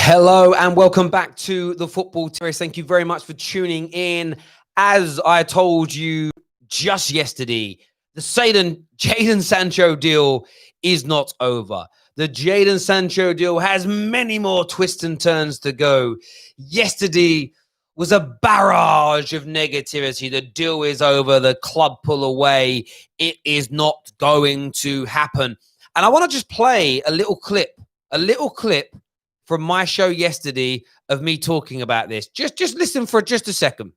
Hello and welcome back to the Football Terrace. Thank you very much for tuning in. As I told you just yesterday, the Jadon Sancho deal is not over. The Jadon Sancho deal has many more twists and turns to go. Yesterday was a barrage of negativity. The deal is over. The club pull away. It is not going to happen. And I want to just play a little clip from my show yesterday of me talking about this. Just listen for just a second.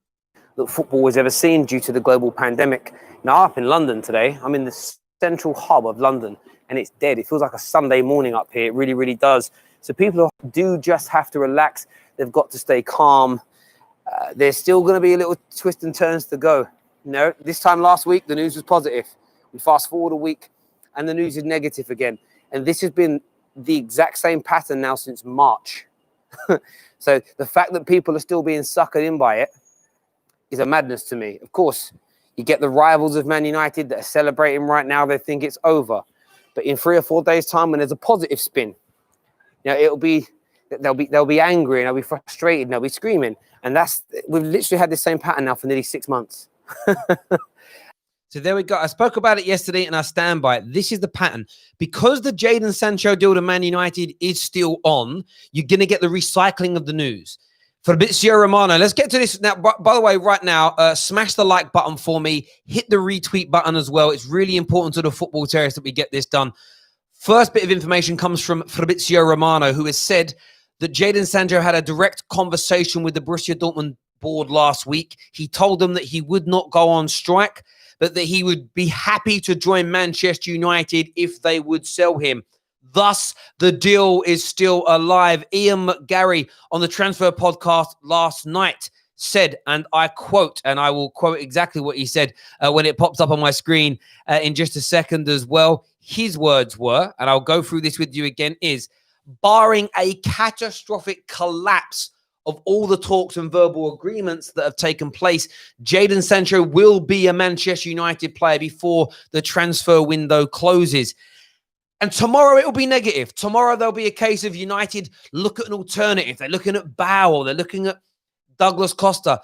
That football has ever seen due to the global pandemic. Now, up in London today, I'm in the central hub of London, and it's dead. It feels like a Sunday morning up here. It really, really does. So people do just have to relax. They've got to stay calm. There's still going to be a little twists and turns to go. You know, this time last week, the news was positive. We fast forward a week, and the news is negative again. And this has been the exact same pattern now since March. So the fact that people are still being suckered in by it is a madness to me. Of course, you get the rivals of Man United that are celebrating right now. They think it's over. But in 3 or 4 days' time, when there's a positive spin, you know, they'll be angry and they'll be frustrated and they'll be screaming. And we've literally had the same pattern now for nearly 6 months. So there we go. I spoke about it yesterday and I stand by it. This is the pattern. Because the Jadon Sancho deal to Man United is still on, you're going to get the recycling of the news. Fabrizio Romano, let's get to this now. By the way, right now, smash the like button for me. Hit the retweet button as well. It's really important to the Football Terrace that we get this done. First bit of information comes from Fabrizio Romano, who has said that Jadon Sancho had a direct conversation with the Borussia Dortmund board last week. He told them that he would not go on strike, but that he would be happy to join Manchester United if they would sell him. Thus, the deal is still alive. Ian McGarry on the Transfer Podcast last night said, and I quote, and I will quote exactly what he said when it pops up on my screen in just a second as well. His words were, and I'll go through this with you again, is barring a catastrophic collapse of all the talks and verbal agreements that have taken place, Jadon Sancho will be a Manchester United player before the transfer window closes. And tomorrow it will be negative. Tomorrow there'll be a case of United look at an alternative. They're looking at Bow, they're looking at Douglas Costa.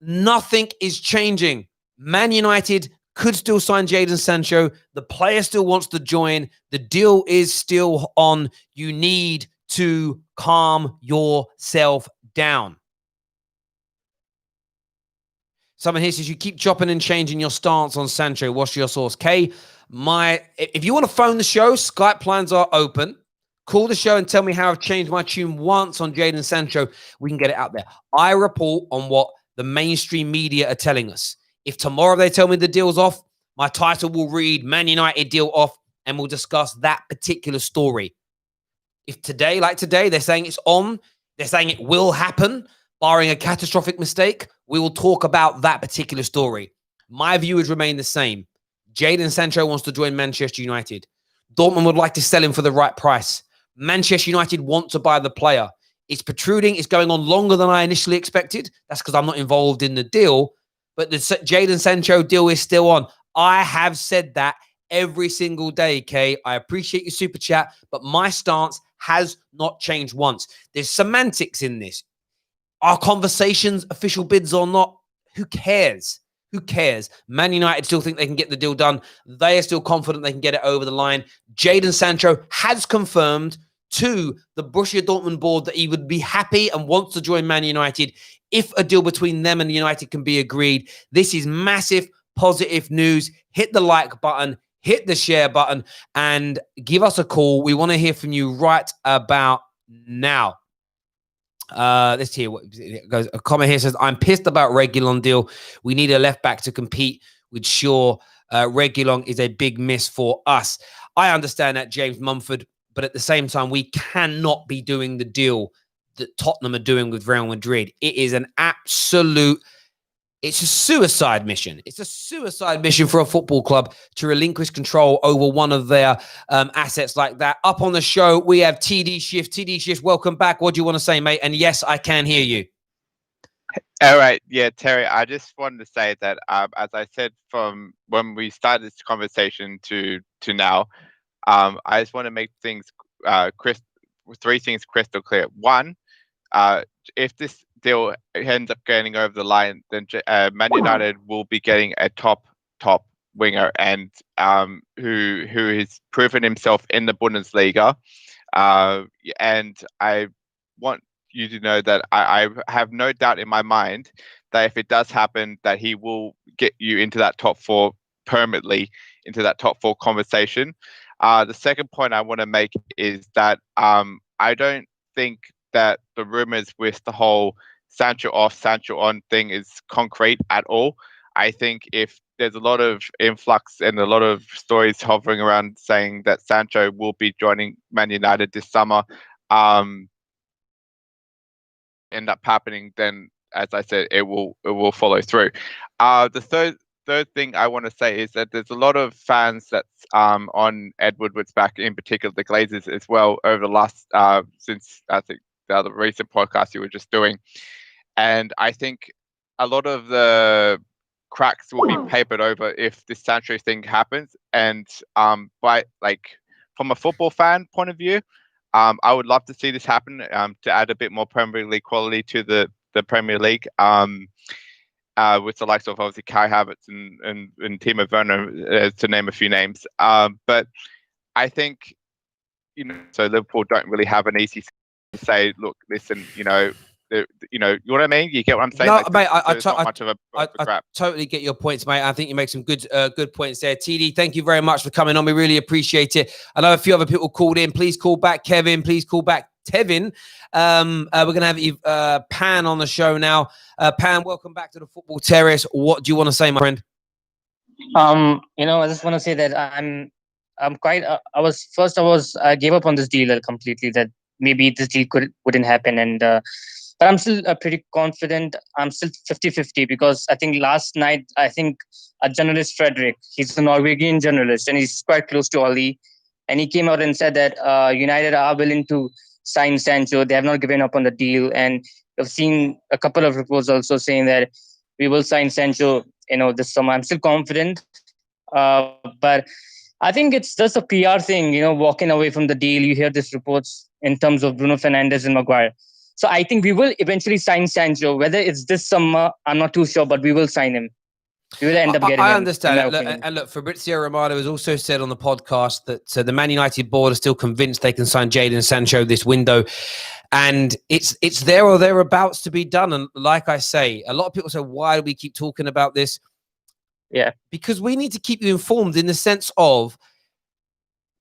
Nothing is changing. Man United could still sign Jadon Sancho. The player still wants to join. The deal is still on. You need to calm yourself down. Someone here says you keep chopping and changing your stance on Sancho. What's your source? Kay, if you want to phone the show, Skype lines are open. Call the show and tell me how I've changed my tune once on Jadon Sancho. We can get it out there. I report on what the mainstream media are telling us. If tomorrow they tell me the deal's off, my title will read Man United deal off, and we'll discuss that particular story. If today, like today, they're saying it's on, they're saying it will happen, barring a catastrophic mistake, we will talk about that particular story. My view has remained the same. Jadon Sancho wants to join Manchester United. Dortmund would like to sell him for the right price. Manchester United want to buy the player. It's protruding. It's going on longer than I initially expected. That's because I'm not involved in the deal. But the Jadon Sancho deal is still on. I have said that every single day, Kay. I appreciate your super chat, but my stance has not changed once. There's semantics in this. Are conversations official bids or not? Who cares? Who cares? Man United still think they can get the deal done. They are still confident they can get it over the line. Jadon Sancho has confirmed to the Borussia Dortmund board that he would be happy and wants to join Man United if a deal between them and United can be agreed. This is massive, positive news. Hit the like button, hit the share button, and give us a call. We want to hear from you right about now. Let's hear what it goes. A comment here says, I'm pissed about Reguilon deal. We need a left back to compete with Shaw. Reguilon is a big miss for us. I understand that, James Mumford, but at the same time, we cannot be doing the deal that Tottenham are doing with Real Madrid. It is an absolute, it's a suicide mission. It's a suicide mission for a football club to relinquish control over one of their assets like that. Up on the show, we have TD Shift. TD Shift, welcome back. What do you want to say, mate? And yes, I can hear you. All right. Yeah, Terry, I just wanted to say that, as I said from when we started this conversation to now, I just want to make things crisp three things crystal clear. One, if this deal ends up getting over the line, then Man United will be getting a top winger, and who has proven himself in the Bundesliga. And I want you to know that I have no doubt in my mind that if it does happen, that he will get you into that top four permanently, into that top four conversation. The second point I want to make is that I don't think that the rumors with the whole Sancho off, Sancho on thing is concrete at all. I think if there's a lot of influx and a lot of stories hovering around saying that Sancho will be joining Man United this summer, end up happening, then as I said, it will follow through. The third thing I want to say is that there's a lot of fans that's on Ed Woodward's back, in particular the Glazers as well, over the last since I think the other recent podcast you were just doing, and I think a lot of the cracks will be papered over if this Sancho thing happens. And by from a football fan point of view, I would love to see this happen to add a bit more Premier League quality to the Premier League. With the likes of obviously Kai Havertz and Timo Werner, to name a few names. But I think, so Liverpool don't really have an easy to say, look, listen, you know what I mean? You get what I'm saying? No, mate, I totally get your points, mate. I think you make some good points there. TD, thank you very much for coming on. We really appreciate it. I know a few other people called in. Please call back Kevin. Please call back Tevin. We're going to have Pan on the show now. Pan, welcome back to the Football Terrace. What do you want to say, my friend? I just want to say that I'm quite. I gave up on this deal completely. That maybe this deal wouldn't happen, but I'm still pretty confident. I'm still 50-50 because I think last night, a journalist, Frederick, he's a Norwegian journalist and he's quite close to Oli. And he came out and said that United are willing to sign Sancho. They have not given up on the deal. And I've seen a couple of reports also saying that we will sign Sancho, this summer. I'm still confident. But I think it's just a PR thing, walking away from the deal. You hear these reports in terms of Bruno Fernandes and Maguire. So I think we will eventually sign Sancho. Whether it's this summer, I'm not too sure, but we will sign him. We will end up getting him. I understand. Look, Fabrizio Romano has also said on the podcast that the Man United board are still convinced they can sign Jadon Sancho this window. And it's there or thereabouts to be done. And like I say, a lot of people say, why do we keep talking about this? Yeah. Because we need to keep you informed in the sense of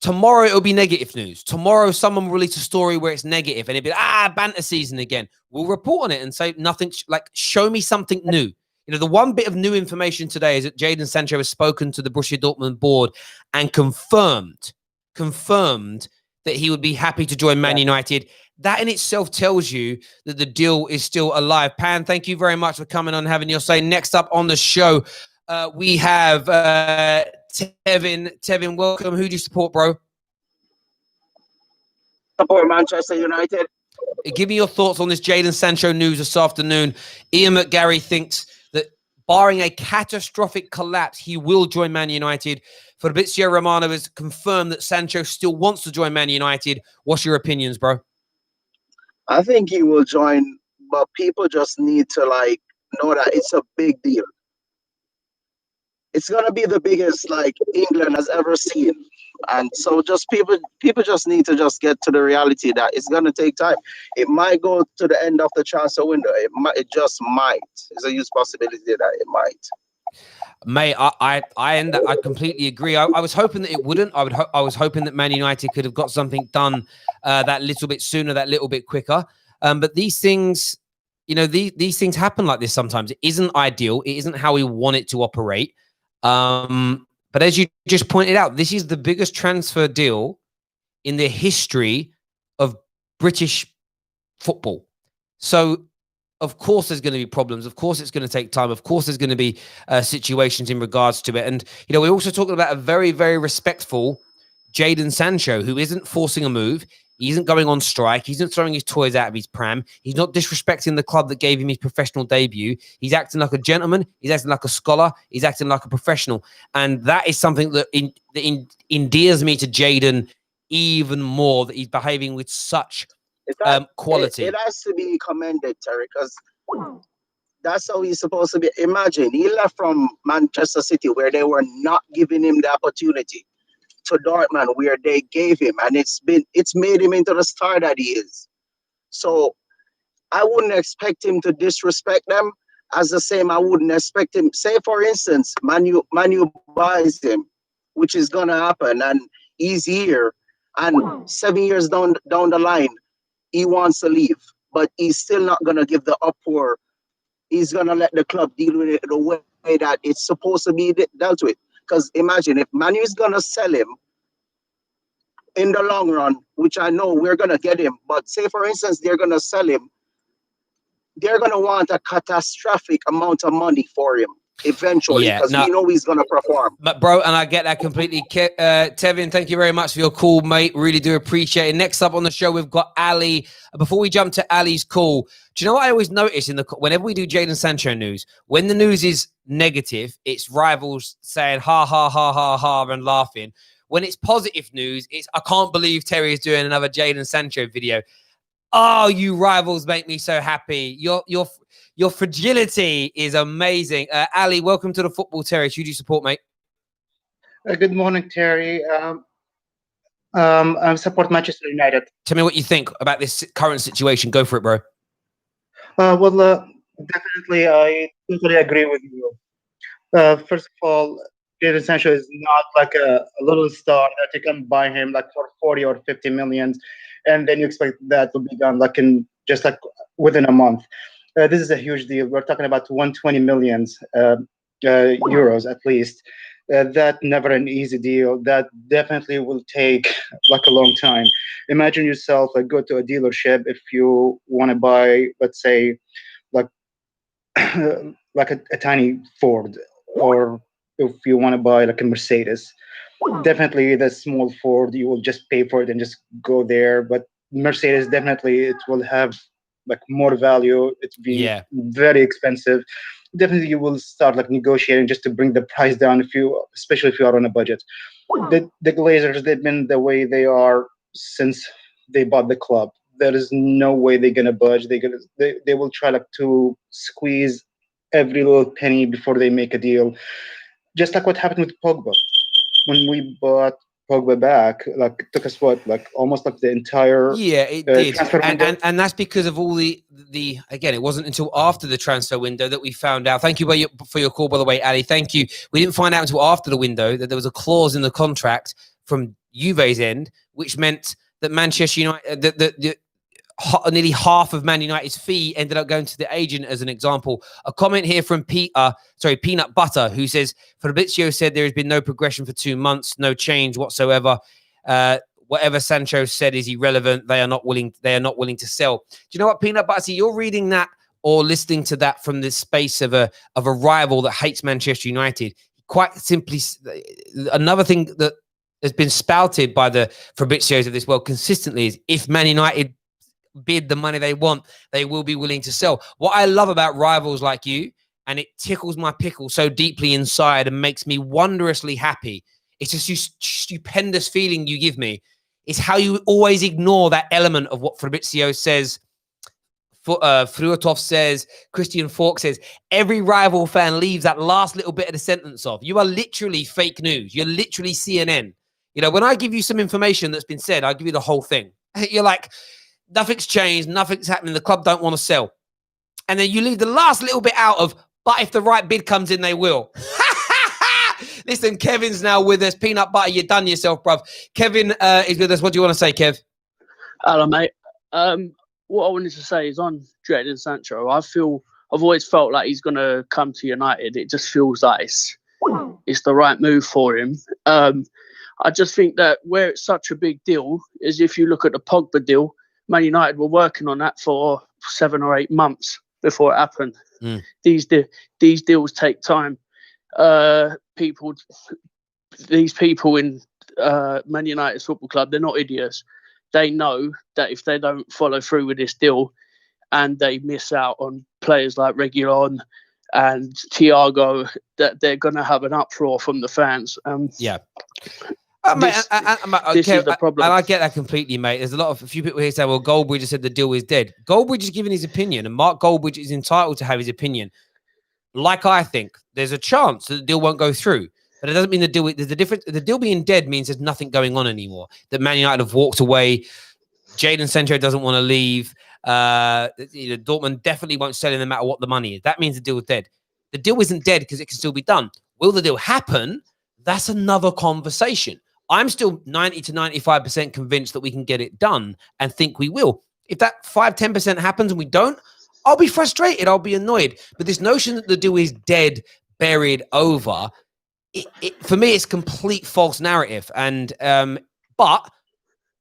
tomorrow it'll be negative news. Tomorrow someone will release a story where it's negative and it'll be, banter season again. We'll report on it and say nothing, show me something new. The one bit of new information today is that Jadon Sancho has spoken to the Borussia Dortmund board and confirmed that he would be happy to join Man United. That in itself tells you that the deal is still alive. Pan, thank you very much for coming on and having your say. Next up on the show, we have Tevin. Tevin, welcome. Who do you support, bro? Support Manchester United. Give me your thoughts on this Jadon Sancho news this afternoon. Ian McGarry thinks that barring a catastrophic collapse, he will join Man United. Fabrizio Romano has confirmed that Sancho still wants to join Man United. What's your opinions, bro? I think he will join, but people just need to know that it's a big deal. It's gonna be the biggest England has ever seen, and so just people just need to just get to the reality that it's gonna take time. It might go to the end of the transfer window. It just might. There's a huge possibility that it might. Mate, I completely agree. I was hoping that it wouldn't. I was hoping that Man United could have got something done that little bit sooner, that little bit quicker. But these things, these things happen like this sometimes. It isn't ideal. It isn't how we want it to operate. But as you just pointed out, this is the biggest transfer deal in the history of British football. So, of course, there's going to be problems. Of course, it's going to take time. Of course, there's going to be situations in regards to it. And, we're also talking about a very, very respectful Jadon Sancho, who isn't forcing a move. He isn't going on strike. He's not throwing his toys out of his pram. He's not disrespecting the club that gave him his professional debut. He's acting like a gentleman. He's acting like a scholar. He's acting like a professional. And that is something that endears me to Jadon even more that he's behaving with such quality. It has to be commended, Terry, because that's how he's supposed to be. Imagine he left from Manchester City, where they were not giving him the opportunity, to Dortmund, where they gave him, and it's made him into the star that he is. So I wouldn't expect him to disrespect them. As the same, I wouldn't expect him. Say, for instance, Manu buys him, which is gonna happen, and he's here, and 7 years down the line, he wants to leave, but he's still not gonna give the uproar. He's gonna let the club deal with it the way that it's supposed to be dealt with. Because imagine if Manu is gonna sell him in the long run, which I know we're gonna get him, but say for instance they're gonna sell him, they're gonna want a catastrophic amount of money for him eventually, because we know he's gonna perform. But bro, and I get that completely. Tevin, thank you very much for your call, mate. Really do appreciate it. Next up on the show, we've got Ali. Before we jump to Ali's call, do you know what I always notice whenever we do Jadon Sancho news, when the news is negative, it's rivals saying ha ha ha ha ha and laughing. When it's positive news, it's I can't believe Terry is doing another Jadon Sancho video. Oh, you rivals make me so happy. Your fragility is amazing. Ali, welcome to the Football Terrace. Who do you support, mate? Good morning, Terry. I support Manchester United. Tell me what you think about this current situation. Go for it, bro. Definitely, I totally agree with you. First of all, Jadon Sancho is not like a little star that you can buy him like for 40 or 50 million, and then you expect that to be done like within a month. This is a huge deal. We're talking about 120 million euros at least. That never an easy deal. That definitely will take like a long time. Imagine yourself go to a dealership if you want to buy, let's say, like like a tiny Ford, or if you want to buy like a Mercedes. Definitely the small Ford, you will just pay for it and just go there. But Mercedes, definitely it will have like more value. It's be very expensive. Definitely you will start like negotiating just to bring the price down, especially if you are on a budget. The Glazers, they've been the way they are since they bought the club. There is no way they're gonna budge. They will try like to squeeze every little penny before they make a deal. Just like what happened with Pogba. When we bought Pogba back, like it took us almost like the entire it did, transfer window. And that's because of all the again, it wasn't until after the transfer window that we found out. Thank you for your call, by the way, Ali. Thank you. We didn't find out until after the window that there was a clause in the contract from Juve's end, which meant that Manchester United, nearly half of Man United's fee ended up going to the agent, as an example. A comment here from Peanut Butter, who says, Fabrizio said there has been no progression for 2 months, no change whatsoever. Whatever Sancho said is irrelevant. They are not willing to sell. Do you know what, Peanut Butter? You're reading that or listening to that from the space of a rival that hates Manchester United. Quite simply, another thing that has been spouted by the Fabrizios of this world consistently is if Man United bid the money they want, they will be willing to sell. What I love about rivals like you, and it tickles my pickle so deeply inside and makes me wondrously happy, it's just a stupendous feeling you give me, is how you always ignore that element of what Fabrizio says, Fruatov says, Christian Falk says. Every rival fan leaves that last little bit of the sentence off. You are literally fake news. You're literally CNN. You know, when I give you some information that's been said, I give you the whole thing. You're like, nothing's changed, nothing's happening, the club don't want to sell. And then you leave the last little bit out of, but if the right bid comes in, they will. Listen, Kevin's now with us. Peanut Butter, you done yourself, bruv. Kevin is with us. What do you want to say, Kev? Hello, mate. What I wanted to say is on Jadon Sancho, I've always felt like he's going to come to United. It just feels like it's the right move for him. I just think that where it's such a big deal is if you look at the Pogba deal, Man United were working on that for 7 or 8 months before it happened. These deals take time. These people in Man United's football club, they're not idiots. They know that if they don't follow through with this deal and they miss out on players like Reguilon and Thiago, that they're going to have an uproar from the fans. This is the problem. And I get that completely, mate. There's a few people here say, well, Goldbridge has said the deal is dead. Goldbridge is giving his opinion, and Mark Goldbridge is entitled to have his opinion. Like I think, there's a chance that the deal won't go through. But it doesn't mean there's a difference. The deal being dead means there's nothing going on anymore. That Man United have walked away. Jadon Sancho doesn't want to leave. Dortmund definitely won't sell him no matter what the money is. That means the deal is dead. The deal isn't dead because it can still be done. Will the deal happen? That's another conversation. I'm still 90 to 95% convinced that we can get it done and think we will. If that 5-10% happens and we don't, I'll be frustrated. I'll be annoyed. But this notion that the deal is dead, buried, over, for me, it's complete false narrative. And but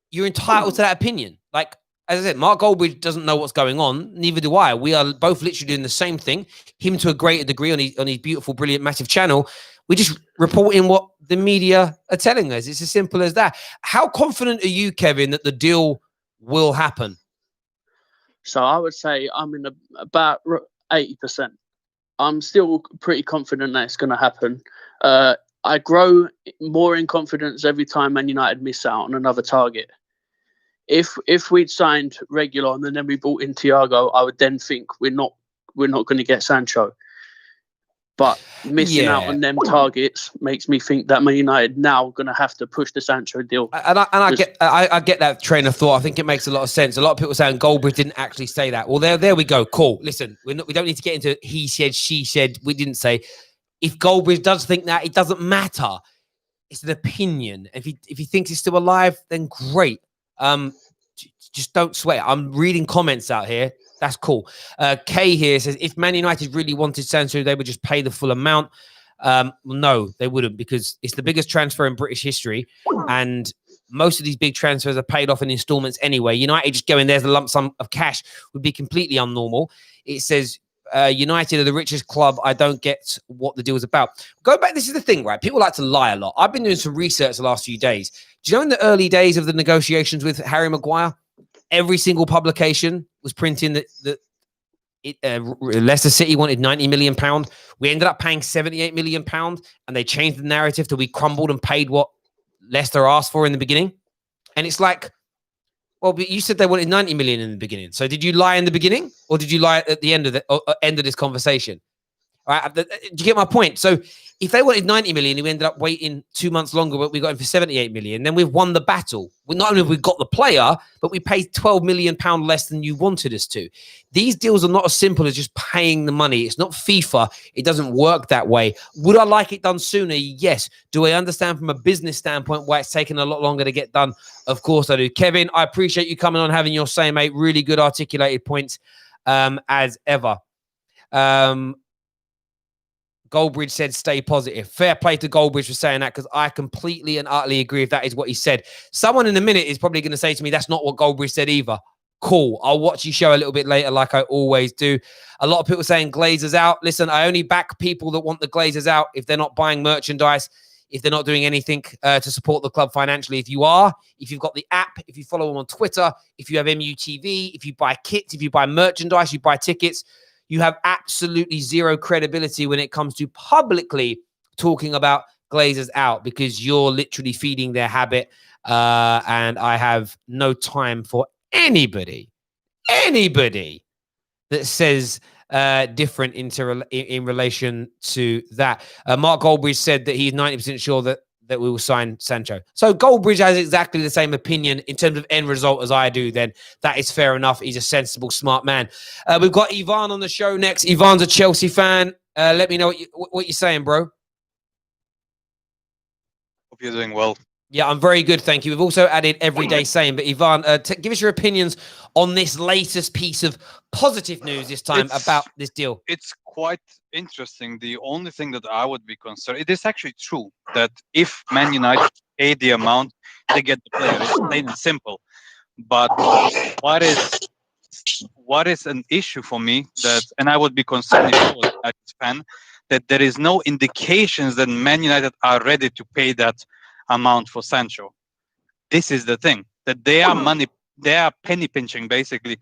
you're entitled to that opinion. Like, as I said, Mark Goldbridge doesn't know what's going on. Neither do I. We are both literally doing the same thing. Him to a greater degree on his beautiful, brilliant, massive channel. We're just reporting what the media are telling us. It's as simple as that. How confident are you, Kevin, that the deal will happen? So I would say I'm in about 80%. I'm still pretty confident that it's going to happen. I grow more in confidence every time Man United miss out on another target. If we'd signed Reguilon and then we brought in Thiago, I would then think we're not going to get Sancho. But missing out on them targets makes me think that Man United now going to have to push the Sancho deal. And I get that train of thought. I think it makes a lot of sense. A lot of people saying Goldbridge didn't actually say that. Well, there we go. Cool. Listen, we don't need to get into he said, she said. We didn't say. If Goldbridge does think that, it doesn't matter. It's an opinion. If he thinks he's still alive, then great. Just don't sweat. I'm reading comments out here. That's cool. Kay here says, if Man United really wanted Sancho, they would just pay the full amount. No, they wouldn't, because it's the biggest transfer in British history. And most of these big transfers are paid off in installments anyway. United just going, there's a lump sum of cash would be completely unnormal. It says, United are the richest club. I don't get what the deal is about. Go back. This is the thing, right? People like to lie a lot. I've been doing some research the last few days. Do you know in the early days of the negotiations with Harry Maguire, every single publication was printing that Leicester City wanted £90 million. We ended up paying £78 million, and they changed the narrative till we crumbled and paid what Leicester asked for in the beginning. And it's like, well, but you said they wanted 90 million in the beginning. So did you lie in the beginning, or did you lie at the end of this conversation? All right, do you get my point? So if they wanted 90 million, we ended up waiting 2 months longer, but we got him for 78 million. Then we've won the battle. Not only have we got the player, but we paid £12 million less than you wanted us to. These deals are not as simple as just paying the money. It's not FIFA. It doesn't work that way. Would I like it done sooner? Yes. Do I understand from a business standpoint why it's taken a lot longer to get done? Of course I do. Kevin, I appreciate you coming on, having your say, mate. Really good articulated points as ever. Goldbridge said, stay positive. Fair play to Goldbridge for saying that, because I completely and utterly agree if that is what he said. Someone in a minute is probably going to say to me, that's not what Goldbridge said either. Cool. I'll watch your show a little bit later like I always do. A lot of people saying Glazers out. Listen, I only back people that want the Glazers out if they're not buying merchandise, if they're not doing anything to support the club financially. If you are, if you've got the app, if you follow them on Twitter, if you have MUTV, if you buy kits, if you buy merchandise, you buy tickets, you have absolutely zero credibility when it comes to publicly talking about Glazers out, because you're literally feeding their habit. And I have no time for anybody that says different in relation to that. Mark Goldbridge said that he's 90% sure that we will sign Sancho. So Goldbridge has exactly the same opinion in terms of end result as I do. Then that is fair enough. He's a sensible, smart man. We've got Ivan on the show next. Ivan's a Chelsea fan. Let me know what you're saying, bro. Hope you're doing well. Yeah, I'm very good, thank you. We've also added Everyday Same. But Ivan, give us your opinions on this latest piece of positive news this time about this deal. It's quite interesting. The only thing that I would be concerned, it is actually true that if Man United pay the amount, they get the player. It's plain and simple. But what is an issue for me, that, and I would be concerned if I was a fan, that there is no indications that Man United are ready to pay that amount for Sancho. This is the thing, that they are penny pinching basically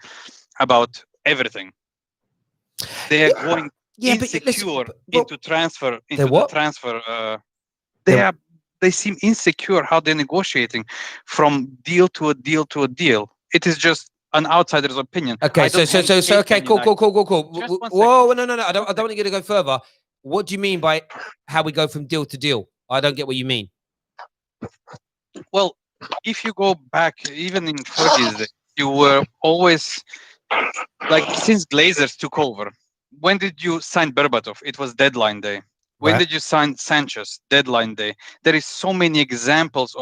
about everything. They are going insecure into transfer. They they seem insecure how they're negotiating from deal to a deal to a deal. It is just an outsider's opinion. Okay, so okay, cool. Just one Whoa, no. I don't want you to go further. What do you mean by how we go from deal to deal? I don't get what you mean. Well, if you go back, even in Fergie's day, you were always like, since Glazers took over, when did you sign Berbatov? It was deadline day. When Right. did you sign Sanchez? Deadline day. There is so many examples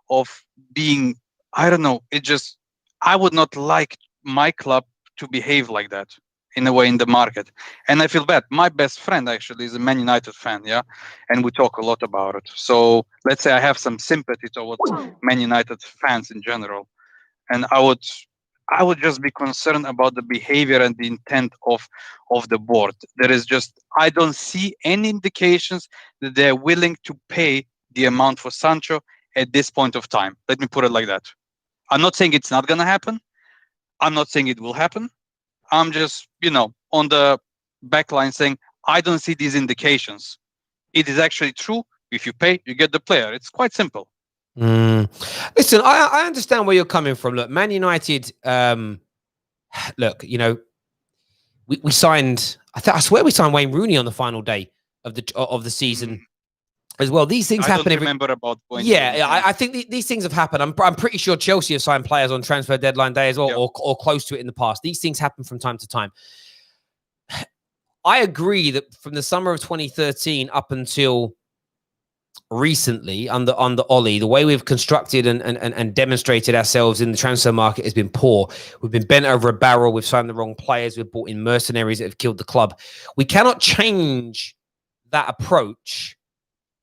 of being, I don't know, it just, I would not like my club to behave like that in a way in the market. And I feel bad. My best friend actually is a Man United fan, yeah? And we talk a lot about it. So let's say I have some sympathy towards Man United fans in general. And I would just be concerned about the behavior and the intent of the board. There is just, I don't see any indications that they're willing to pay the amount for Sancho at this point of time. Let me put it like that. I'm not saying it's not going to happen. I'm not saying it will happen. I'm just, on the back line saying, I don't see these indications. It is actually true. If you pay, you get the player. It's quite simple. Listen, I understand where you're coming from. Look, Man United, look, we signed, I swear we signed Wayne Rooney on the final day of the season as well. These things happen. I don't remember about Wayne yeah, Rooney. yeah. I think these things have happened. I'm pretty sure Chelsea have signed players on transfer deadline day as well, Yep. or close to it in the past. These things happen from time to time. I agree that from the summer of 2013 up until recently under Ollie, the way we've constructed and demonstrated ourselves in the transfer market has been poor. We've been bent over a barrel. We've signed the wrong players. We've brought in mercenaries that have killed the club. We cannot change that approach,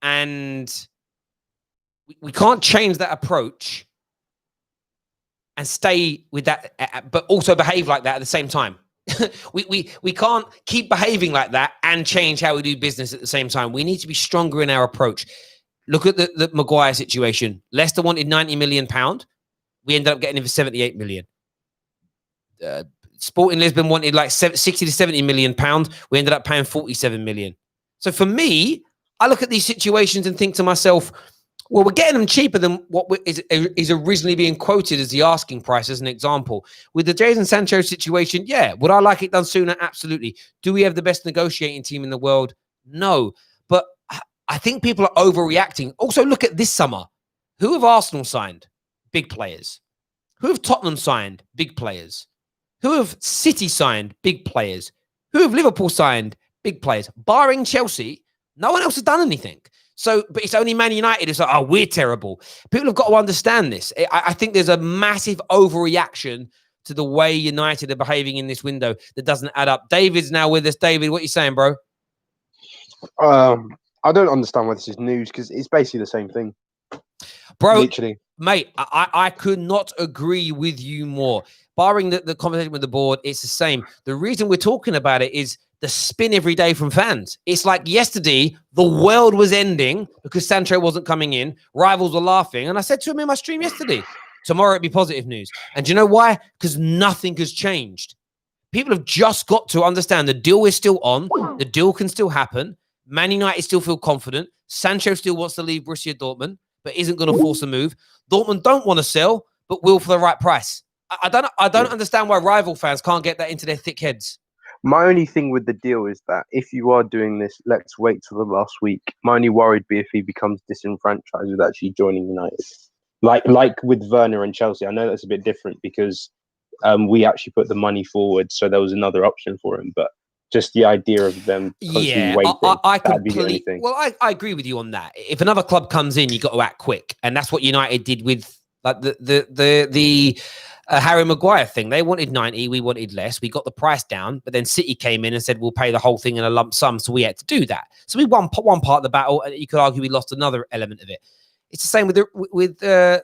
and we can't change that approach and stay with that, but also behave like that at the same time. we can't keep behaving like that and change how we do business at the same time. We need to be stronger in our approach. Look at the Maguire situation. Leicester wanted £90 million. We ended up getting him for 78 million. Sporting Lisbon wanted like 60 to 70 million pounds. We ended up paying 47 million. So for me, I look at these situations and think to myself, well, we're getting them cheaper than what is originally being quoted as the asking price, as an example. With the Jadon Sancho situation, yeah. Would I like it done sooner? Absolutely. Do we have the best negotiating team in the world? No. But I think people are overreacting. Also, look at this summer. Who have Arsenal signed? Big players. Who have Tottenham signed? Big players. Who have City signed? Big players. Who have Liverpool signed? Big players. Barring Chelsea, no one else has done anything. So, but it's only Man United. It's like, oh, we're terrible. People have got to understand this. I think there's a massive overreaction to the way United are behaving in this window that doesn't add up. David's now with us. David, what are you saying, bro? I don't understand why this is news, because it's basically the same thing. Bro, literally. Mate, I could not agree with you more. Barring the conversation with the board, it's the same. The reason we're talking about it is the spin every day from fans. It's like yesterday, the world was ending because Sancho wasn't coming in. Rivals were laughing. And I said to him in my stream yesterday, tomorrow it'd be positive news. And do you know why? Because nothing has changed. People have just got to understand the deal is still on. The deal can still happen. Man United still feel confident. Sancho still wants to leave Borussia Dortmund, but isn't going to force a move. Dortmund don't want to sell, but will for the right price. I don't understand why rival fans can't get that into their thick heads. My only thing with the deal is that if you are doing this, let's wait till the last week. My only worry would be if he becomes disenfranchised with actually joining United. Like with Werner and Chelsea. I know that's a bit different because we actually put the money forward, so there was another option for him. But just the idea of them constantly waiting, that'd be the only thing. Well, I agree with you on that. If another club comes in, you got to act quick, and that's what United did with like the Harry Maguire thing. They wanted 90, we wanted less. We got the price down, but then City came in and said we'll pay the whole thing in a lump sum, so we had to do that. So we won one part of the battle, and you could argue we lost another element of it. It's the same with the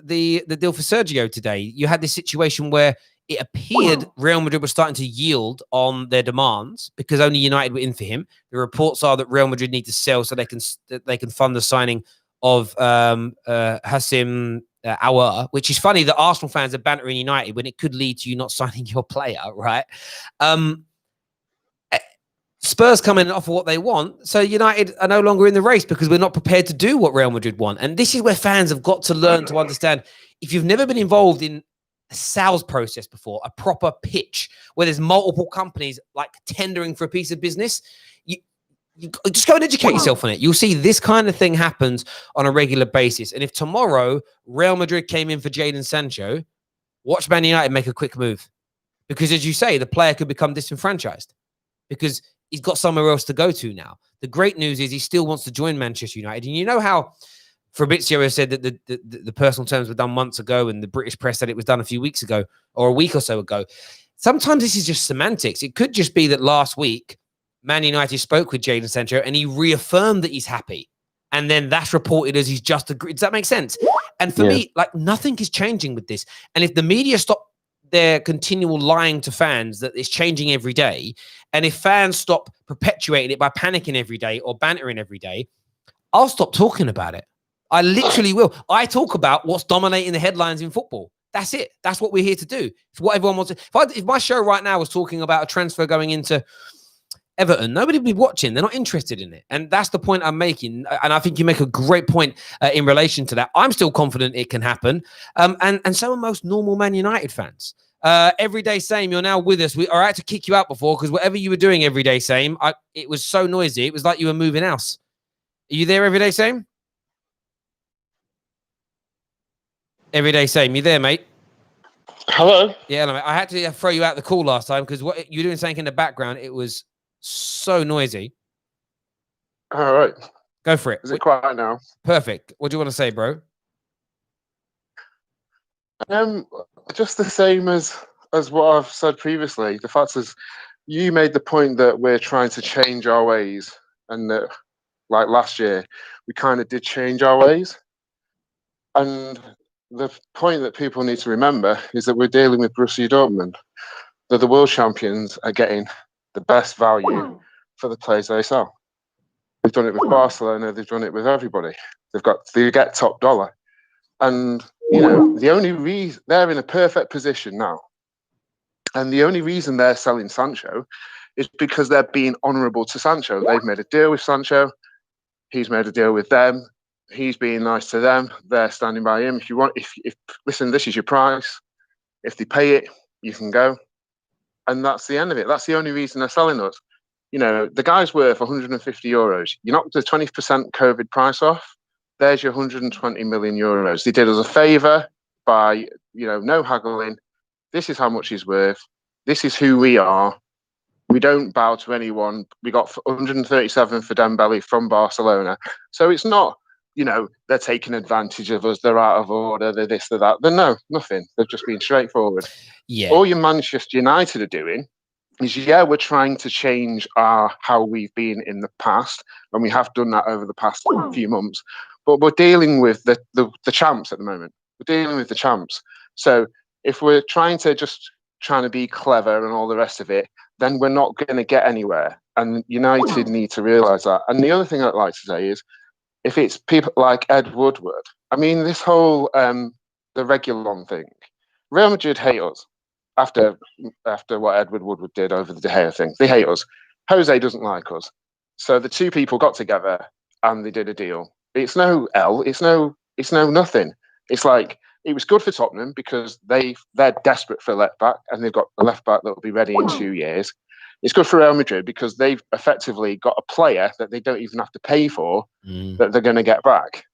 deal for Sergio today. You had this situation where it appeared Real Madrid were starting to yield on their demands because only United were in for him. The reports are that Real Madrid need to sell so they can fund the signing of Hassim Aouar, which is funny that Arsenal fans are bantering United when it could lead to you not signing your player, right? Spurs come in and offer what they want. So United are no longer in the race because we're not prepared to do what Real Madrid want. And this is where fans have got to learn to understand. If you've never been involved in a sales process before, a proper pitch where there's multiple companies like tendering for a piece of business, you just go and educate yourself on it. You'll see this kind of thing happens on a regular basis. And if tomorrow Real Madrid came in for Jadon Sancho, watch Man United make a quick move. Because as you say, the player could become disenfranchised because he's got somewhere else to go to now. The great news is he still wants to join Manchester United. And you know how Fabrizio has said that the personal terms were done months ago and the British press said it was done a few weeks ago or a week or so ago. Sometimes this is just semantics. It could just be that last week, Man United spoke with Jadon Sancho and he reaffirmed that he's happy. And then that's reported as he's just agreed. Does that make sense? And for me, like nothing is changing with this. And if the media stop their continual lying to fans that it's changing every day, and if fans stop perpetuating it by panicking every day or bantering every day, I'll stop talking about it. I literally will. I talk about what's dominating the headlines in football. That's it. That's what we're here to do. It's what everyone wants to. If my show right now was talking about a transfer going into Everton, nobody would be watching. They're not interested in it. And that's the point I'm making. And I think you make a great point in relation to that. I'm still confident it can happen. And so are most normal Man United fans. Everyday Same, you're now with us. I had to kick you out before because whatever you were doing, Everyday Same, it was so noisy. It was like you were moving house. Are you there, Everyday Same? Everyday Same, you there, mate? Hello? Yeah, no, mate. I had to throw you out the call last time because what you were doing something in the background. It was so noisy. All right. Go for it. Is it quiet now? Perfect. What do you want to say, bro? Just the same as what I've said previously. The fact is, you made the point that we're trying to change our ways, and that, like last year, we kind of did change our ways. And the point that people need to remember is that we're dealing with Borussia Dortmund. They're the world champions are getting the best value for the players they sell. They've done it with Barcelona. They've done it with everybody. They get top dollar. And, the only reason they're in a perfect position now, and the only reason they're selling Sancho is because they're being honourable to Sancho. They've made a deal with Sancho. He's made a deal with them. He's being nice to them. They're standing by him. If listen, this is your price. If they pay it, you can go. And that's the end of it. That's the only reason they're selling us. The guy's worth 150 euros. You knocked the 20% COVID price off. There's your 120 million euros. They did us a favour by, no haggling. This is how much he's worth. This is who we are. We don't bow to anyone. We got 137 for Dembele from Barcelona. So it's not, they're taking advantage of us. They're out of order. They're this, they're that. No, nothing. They've just been straightforward. Yeah. All your Manchester United are doing is, we're trying to change how we've been in the past. And we have done that over the past few months. But we're dealing with the champs at the moment. We're dealing with the champs. So if we're trying to be clever and all the rest of it, then we're not going to get anywhere. And United need to realise that. And the other thing I'd like to say is, if it's people like Ed Woodward, this whole the Reguilon thing, Real Madrid hate us after what Edward Woodward did over the De Gea thing. They hate us. Jose doesn't like us. So the two people got together and they did a deal. It's no L. It's no nothing. It's like, it was good for Tottenham because they're desperate for a left back and they've got a left back that will be ready in 2 years. It's good for Real Madrid because they've effectively got a player that they don't even have to pay for that they're going to get back.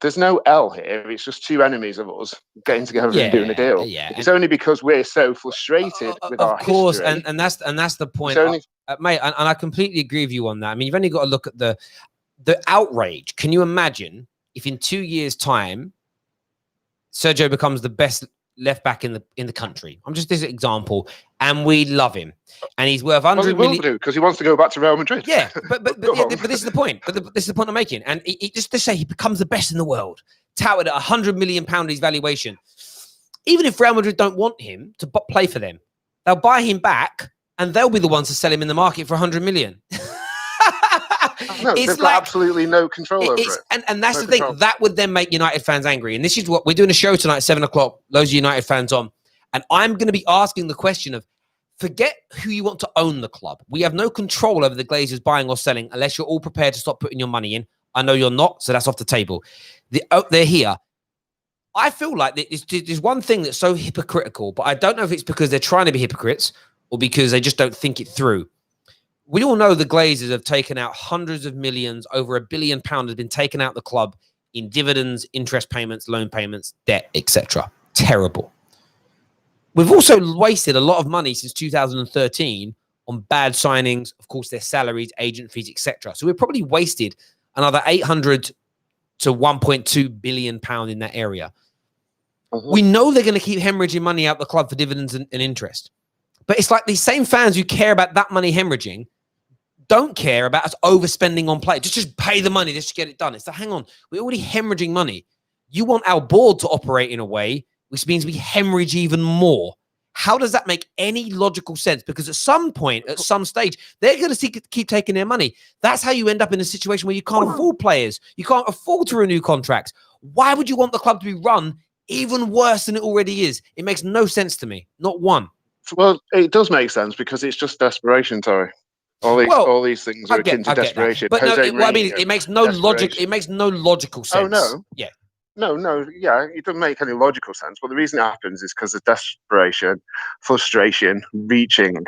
There's no L here. It's just two enemies of us getting together and doing a deal. Yeah. It's only because we're so frustrated with our history. And that's the point, mate. And I completely agree with you on that. You've only got to look at the outrage. Can you imagine if in 2 years' time Sergio becomes the best left back in the country? I'm just this example, and we love him, and he's worth 100 million because he wants to go back to Real Madrid. Yeah, but this is the point. This is the point I'm making, and just to say he becomes the best in the world, touted at 100 million pound his valuation. Even if Real Madrid don't want him to play for them, they'll buy him back, and they'll be the ones to sell him in the market for 100 million. No, they've got absolutely no control over it. And that's the thing. That would then make United fans angry. And this is what we're doing a show tonight at 7:00. Loads of United fans on. And I'm going to be asking the question of, forget who you want to own the club. We have no control over the Glazers buying or selling unless you're all prepared to stop putting your money in. I know you're not, so that's off the table. They're here. I feel like there's one thing that's so hypocritical, but I don't know if it's because they're trying to be hypocrites or because they just don't think it through. We all know the Glazers have taken out hundreds of millions, over £1 billion has been taken out of the club in dividends, interest payments, loan payments, debt, etc. Terrible. We've also wasted a lot of money since 2013 on bad signings, of course, their salaries, agent fees, etc. So we've probably wasted another 800 to 1.2 billion pound in that area. We know they're going to keep hemorrhaging money out the club for dividends and interest. But it's like these same fans who care about that money hemorrhaging don't care about us overspending on play. Just pay the money, just to get it done. It's like, hang on, we're already hemorrhaging money. You want our board to operate in a way which means we hemorrhage even more. How does that make any logical sense? Because at some point, at some stage, they're going to keep taking their money. That's how you end up in a situation where you can't afford players. You can't afford to renew contracts. Why would you want the club to be run even worse than it already is? It makes no sense to me. Not one. Well, it does make sense because it's just desperation, Terry. All these things are akin to desperation. But no, it makes no logic. It makes no logical sense. Oh no, yeah, no, yeah, it doesn't make any logical sense. But the reason it happens is because of desperation, frustration, reaching,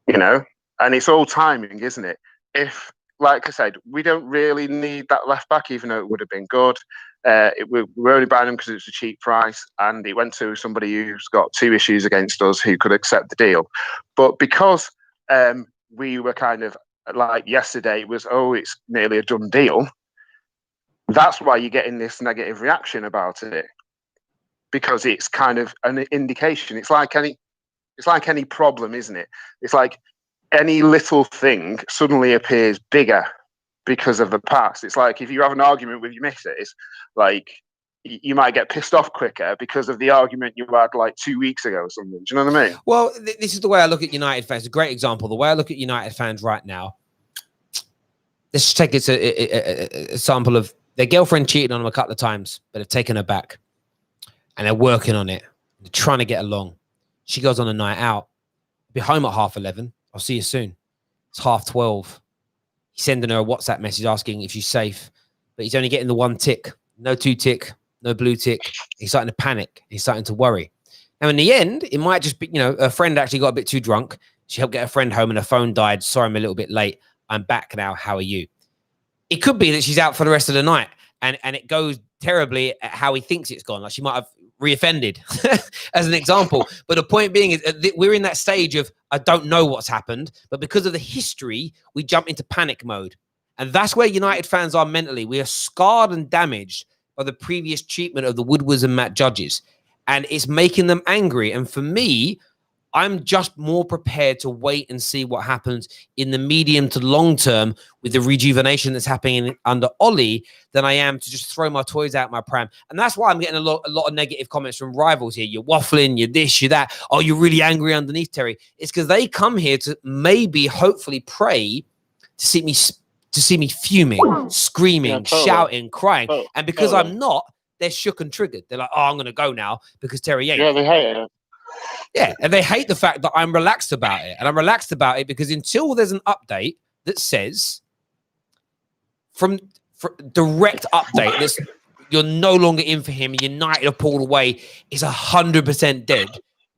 and it's all timing, isn't it? If, like I said, we don't really need that left back, even though it would have been good. We're only buying him because it's a cheap price, and it went to somebody who's got 2 issues against us who could accept the deal. But because we were kind of like yesterday, it's nearly a done deal. That's why you're getting this negative reaction about it, because it's kind of an indication. It's like any problem, isn't it? It's like any little thing suddenly appears bigger because of the past. It's like if you have an argument with your missus, like you might get pissed off quicker because of the argument you had like 2 weeks ago or something. Do you know what I mean? Well, this is the way I look at United fans. A great example. The way I look at United fans right now. Let's just take a sample of their girlfriend cheated on them a couple of times, but they've taken her back. And they're working on it. They're trying to get along. She goes on a night out. Be home at 11:30. I'll see you soon. It's 12:30. He's sending her a WhatsApp message asking if she's safe. But he's only getting the 1 tick. No 2 tick. No blue tick. He's starting to panic. He's starting to worry. Now, in the end, it might just be, a friend actually got a bit too drunk. She helped get a friend home and her phone died. Sorry, I'm a little bit late. I'm back now. How are you? It could be that she's out for the rest of the night and it goes terribly at how he thinks it's gone. Like she might have reoffended as an example. But the point being is we're in that stage of, I don't know what's happened, but because of the history, we jump into panic mode. And that's where United fans are mentally. We are scarred and damaged by the previous treatment of the Woodwards and Matt Judges. And it's making them angry. And for me, I'm just more prepared to wait and see what happens in the medium to long term with the rejuvenation that's happening under Ollie than I am to just throw my toys out my pram. And that's why I'm getting a lot of negative comments from rivals here. You're waffling, you're this, you're that. Oh, you're really angry underneath, Terry. It's because they come here to maybe, hopefully pray to see me fuming, screaming, shouting, crying. And because I'm not, they're shook and triggered. They're like, oh, I'm going to go now because Terry ain't. Yeah, they hate it. Yeah, and they hate the fact that I'm relaxed about it. And I'm relaxed about it because until there's an update that says, from direct update, that's you're no longer in for him, United are pulled away, is 100% dead,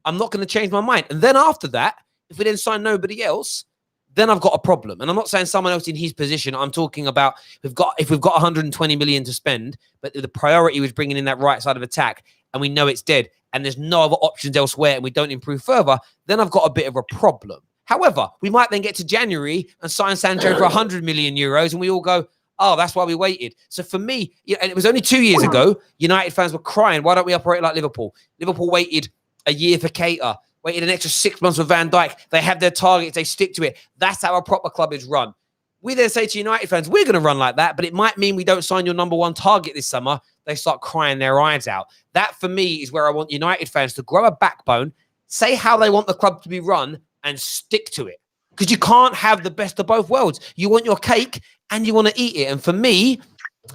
I'm not going to change my mind. And then after that, if we then sign nobody else, then I've got a problem. And I'm not saying someone else in his position. I'm talking about if we've got 120 million to spend, but the priority was bringing in that right side of attack, and we know it's dead, and there's no other options elsewhere, and we don't improve further, then I've got a bit of a problem. However, we might then get to January and sign Sancho for 100 million euros, and we all go, oh, that's why we waited. So for me, and it was only 2 years ago, United fans were crying, why don't we operate like Liverpool? Liverpool waited a year for Keita, waited an extra 6 months for Van Dijk. They have their targets, they stick to it. That's how a proper club is run. We then say to United fans, we're going to run like that, but it might mean we don't sign your number 1 target this summer. They start crying their eyes out. That, for me, is where I want United fans to grow a backbone, say how they want the club to be run, and stick to it. Because you can't have the best of both worlds. You want your cake and you want to eat it. And for me,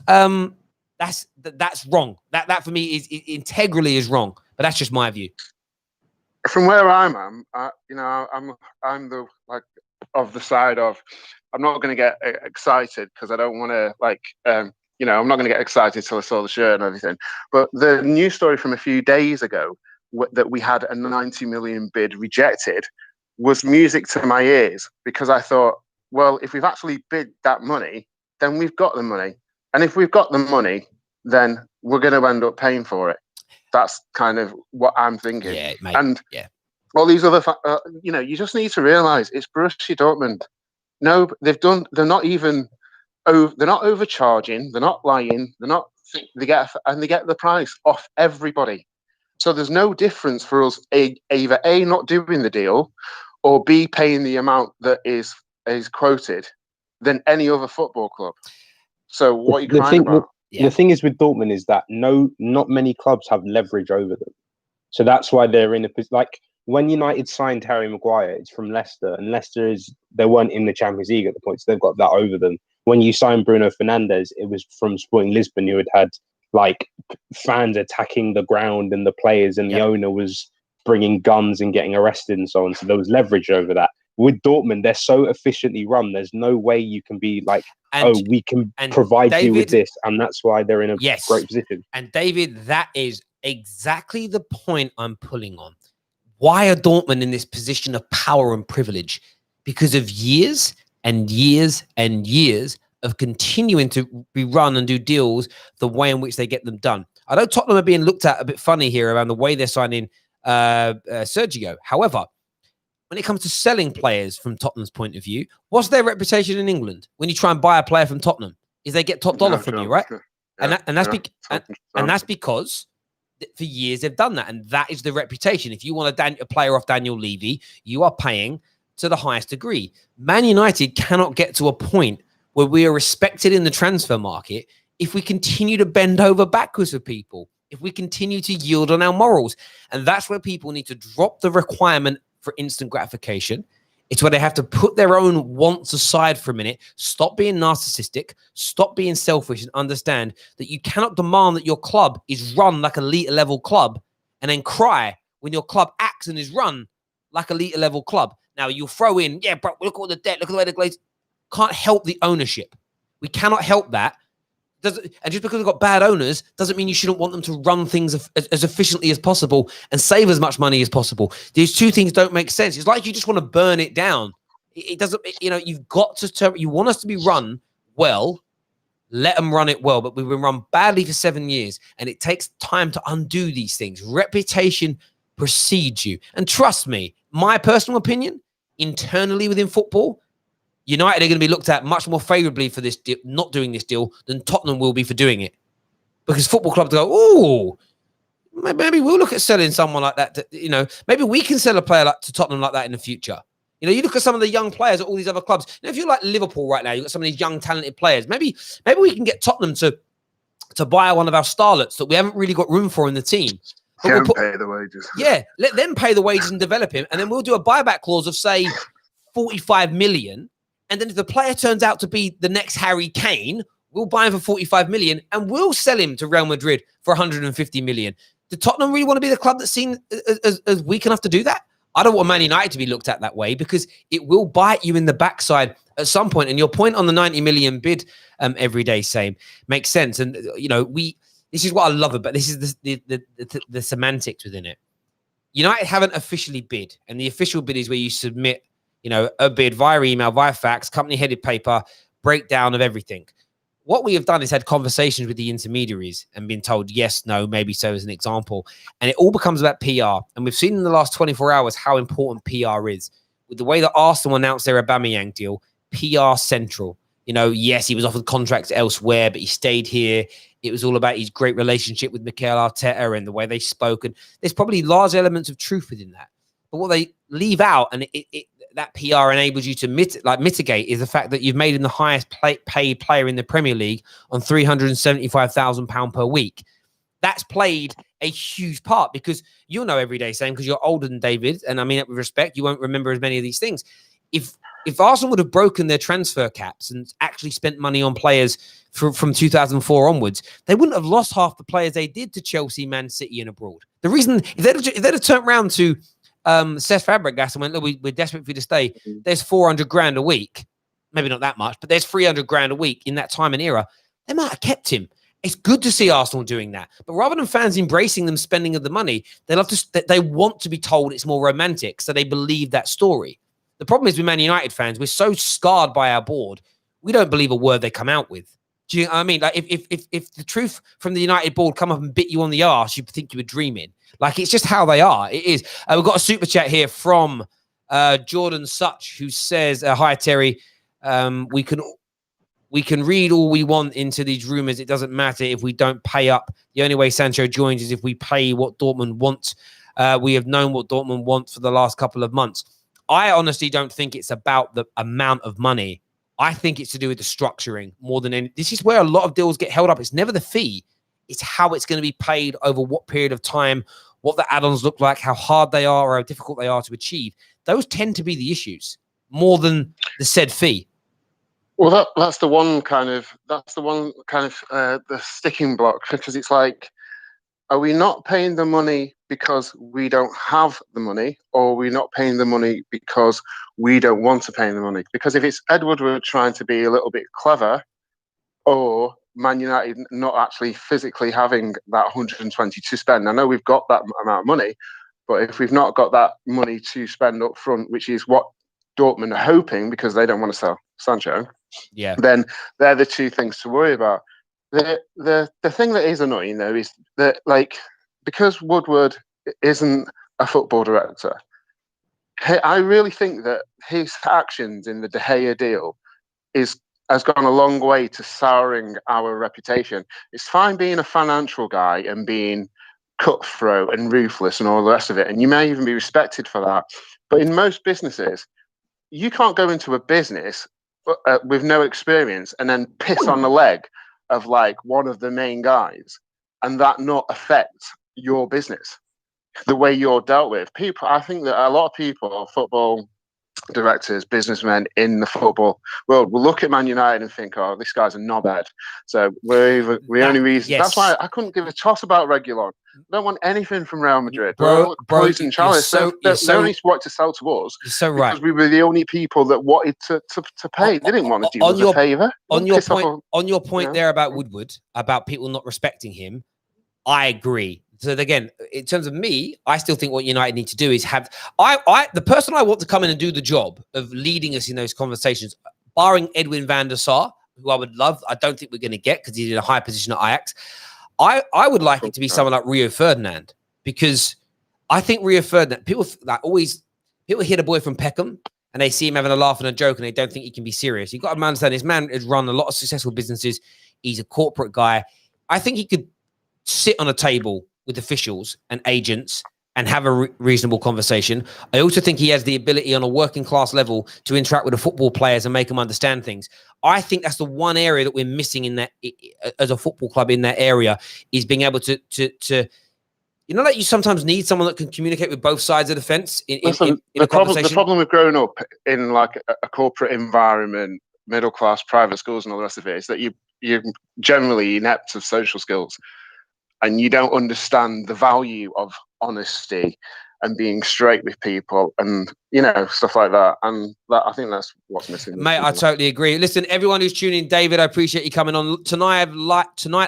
that's wrong. That for me is integrally is wrong. But that's just my view. from where I'm I'm the like of the side of I'm not going to get excited because I don't want to I'm not going to get excited till I saw the shirt and everything. But the news story from a few days ago that we had a 90 million bid rejected was music to my ears, because I thought, well, if we've actually bid that money, then we've got the money. And if we've got the money, then we're going to end up paying for it. That's kind of what I'm thinking. Yeah, mate. And yeah. all these other, you just need to realise it's Borussia Dortmund. No, they're not even, they're not overcharging. They're not lying. They get the price off everybody. So there's no difference for us either A, not doing the deal, or B, paying the amount that is quoted than any other football club. So what are you crying about? The thing is with Dortmund is that not many clubs have leverage over them. So that's why they're in a position. Like when United signed Harry Maguire, it's from Leicester, and they weren't in the Champions League at the point, so they've got that over them. When you signed Bruno Fernandes, it was from Sporting Lisbon. You had like fans attacking the ground and the players, and the owner was bringing guns and getting arrested and so on. So there was leverage over that. With Dortmund, they're so efficiently run. There's no way you can be like, we can provide you with this, and that's why they're in a great position. And David, that is exactly the point I'm pulling on. Why are Dortmund in this position of power and privilege? Because of years and years and years of continuing to be run and do deals the way in which they get them done. I know Tottenham are being looked at a bit funny here around the way they're signing Sergio. However, when it comes to selling players from Tottenham's point of view, what's their reputation in England when you try and buy a player from Tottenham? Is they get top dollar from you, right? And that's because for years they've done that, and that is the reputation. If you want a player off Daniel Levy, you are paying to the highest degree. Man United cannot get to a point where we are respected in the transfer market if we continue to bend over backwards for people, if we continue to yield on our morals. And that's where people need to drop the requirement for instant gratification. It's where they have to put their own wants aside for a minute, stop being narcissistic, stop being selfish, and understand that you cannot demand that your club is run like an elite level club and then cry when your club acts and is run like an elite level club. Now you'll throw in, bro, look at all the debt, look at the way the Glazers. Can't help the ownership. We cannot help that. And just because we've got bad owners doesn't mean you shouldn't want them to run things as efficiently as possible and save as much money as possible. These two things don't make sense. It's like you just want to burn it down. It doesn't, you've got to, you want us to be run well, let them run it well, but we've been run badly for 7 years, and it takes time to undo these things. Reputation precedes you. And trust me, my personal opinion, internally within football, United are going to be looked at much more favorably for this deal, not doing this deal, than Tottenham will be for doing it. Because football clubs go, oh, maybe we'll look at selling someone like that. Maybe we can sell a player to Tottenham like that in the future. You look at some of the young players at all these other clubs. If you're like Liverpool right now, you've got some of these young, talented players. Maybe we can get Tottenham to buy one of our starlets that we haven't really got room for in the team. Pay the wages. Yeah, let them pay the wages and develop him. And then we'll do a buyback clause of, say, 45 million. And then if the player turns out to be the next Harry Kane, we'll buy him for 45 million and we'll sell him to Real Madrid for 150 million. Do Tottenham really want to be the club that's seen as weak enough to do that? I don't want Man United to be looked at that way, because it will bite you in the backside at some point. And your point on the 90 million bid every day, same, makes sense. And, this is what I love about this is the semantics within it. United haven't officially bid, and the official bid is where you submit a bid via email, via fax, company-headed paper, breakdown of everything. What we have done is had conversations with the intermediaries and been told yes, no, maybe so, as an example. And it all becomes about PR. And we've seen in the last 24 hours how important PR is. With the way that Arsenal announced their Aubameyang deal, PR central. Yes, he was offered contracts elsewhere, but he stayed here. It was all about his great relationship with Mikel Arteta and the way they spoke. And there's probably large elements of truth within that. But what they leave out, and that PR enables you to mitigate, is the fact that you've made him the highest paid player in the Premier League on £375,000 per week. That's played a huge part, because you'll know every day, Sam, because you're older than David, and I mean that with respect, you won't remember as many of these things. If Arsenal would have broken their transfer caps and actually spent money on players from 2004 onwards, they wouldn't have lost half the players they did to Chelsea, Man City, and abroad. The reason, if they'd have turned around to Seth Fabregas and went, look, we're desperate for you to stay. There's 400 grand a week. Maybe not that much, but there's 300 grand a week in that time and era. They might have kept him. It's good to see Arsenal doing that. But rather than fans embracing them spending of the money, they want to be told it's more romantic, so they believe that story. The problem is with Man United fans, we're so scarred by our board, we don't believe a word they come out with. Do you know what I mean? Like if the truth from the United board come up and bit you on the arse, you'd think you were dreaming. Like, it's just how they are. It is. We've got a super chat here from Jadon Sancho, who says, hi, Terry. We can read all we want into these rumors. It doesn't matter if we don't pay up. The only way Sancho joins is if we pay what Dortmund want. We have known what Dortmund wants for the last couple of months. I honestly don't think it's about the amount of money. I think it's to do with the structuring more than any. This is where a lot of deals get held up. It's never the fee. It's how it's going to be paid over what period of time, what the add-ons look like, how hard they are or how difficult they are to achieve. Those tend to be the issues more than the said fee. Well, that's the one kind of the sticking block, because it's like, are we not paying the money because we don't have the money, or are we not paying the money because we don't want to pay the money? Because if it's Ed Woodward trying to be a little bit clever, or Man United not actually physically having that 120 to spend, I know we've got that amount of money, but if we've not got that money to spend up front, which is what Dortmund are hoping because they don't want to sell Sancho, then they're the two things to worry about. The thing that is annoying, though, is that, like, because Woodward isn't a football director, I really think that his actions in the De Gea deal has gone a long way to souring our reputation. It's fine being a financial guy and being cutthroat and ruthless and all the rest of it, and you may even be respected for that. But in most businesses, you can't go into a business with no experience and then piss on the leg of like one of the main guys and that not affect your business, the way you're dealt with. People, I think that a lot of people, football directors, businessmen in the football world will look at Man United and think, oh, this guy's a knobhead. So that's why I couldn't give a toss about Reguilon. I don't want anything from Real Madrid. Bro, poison chalice. They only wanted to sell to us because we were the only people that wanted to pay. They didn't want to do us a favour. On your point there about Woodward, about people not respecting him, I agree. So again, in terms of me, I still think what United need to do is have the person I want to come in and do the job of leading us in those conversations, barring Edwin van der Sar, who I would love. I don't think we're going to get because he's in a high position at Ajax. I would like it to be someone like Rio Ferdinand, because I think Rio Ferdinand, people hear the boy from Peckham and they see him having a laugh and a joke and they don't think he can be serious. You've got to understand this man has run a lot of successful businesses. He's a corporate guy. I think he could sit on a table with officials and agents and have a reasonable conversation. I also think he has the ability on a working class level to interact with the football players and make them understand things. I think that's the one area that we're missing in that as a football club in that area, is being able to you know, like you sometimes need someone that can communicate with both sides of the fence in a conversation. The problem with growing up in like a corporate environment, middle class, private schools and all the rest of it is that you're generally inept of social skills. And you don't understand the value of honesty and being straight with people and, you know, stuff like that. And I think that's what's missing. Mate, I totally agree. Listen, everyone who's tuning in, David, I appreciate you coming on. Tonight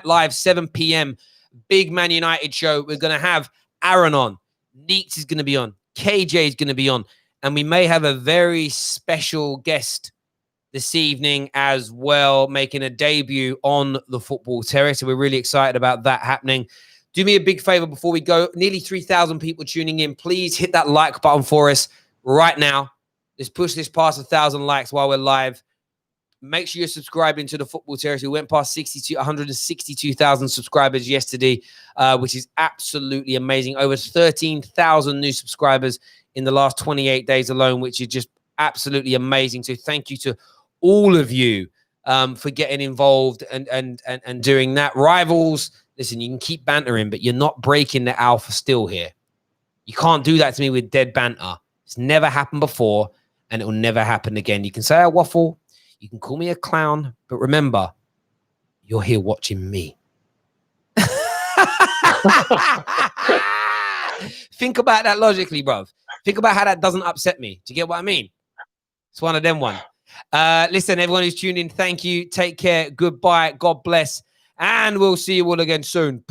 live, 7 p.m, big Man United show. We're going to have Aaron on. Neeks is going to be on. KJ is going to be on. And we may have a very special guest this evening as well, making a debut on the Football Terrace. So we're really excited about that happening. Do me a big favor before we go. Nearly 3,000 people tuning in. Please hit that like button for us right now. Let's push this past 1,000 likes while we're live. Make sure you're subscribing to the Football Terrace. We went past 162,000 subscribers yesterday, which is absolutely amazing. Over 13,000 new subscribers in the last 28 days alone, which is just absolutely amazing. So thank you to all of you for getting involved and doing that. Rivals, listen, you can keep bantering, but you're not breaking the alpha still here. You can't do that to me with dead banter. It's never happened before, and it will never happen again. You can say I waffle, you can call me a clown, but remember, you're here watching me. Think about that logically, bruv. Think about how that doesn't upset me. Do you get what I mean? It's one of them one. Listen, everyone who's tuned in, thank you. Take care. Goodbye. God bless. And we'll see you all again soon.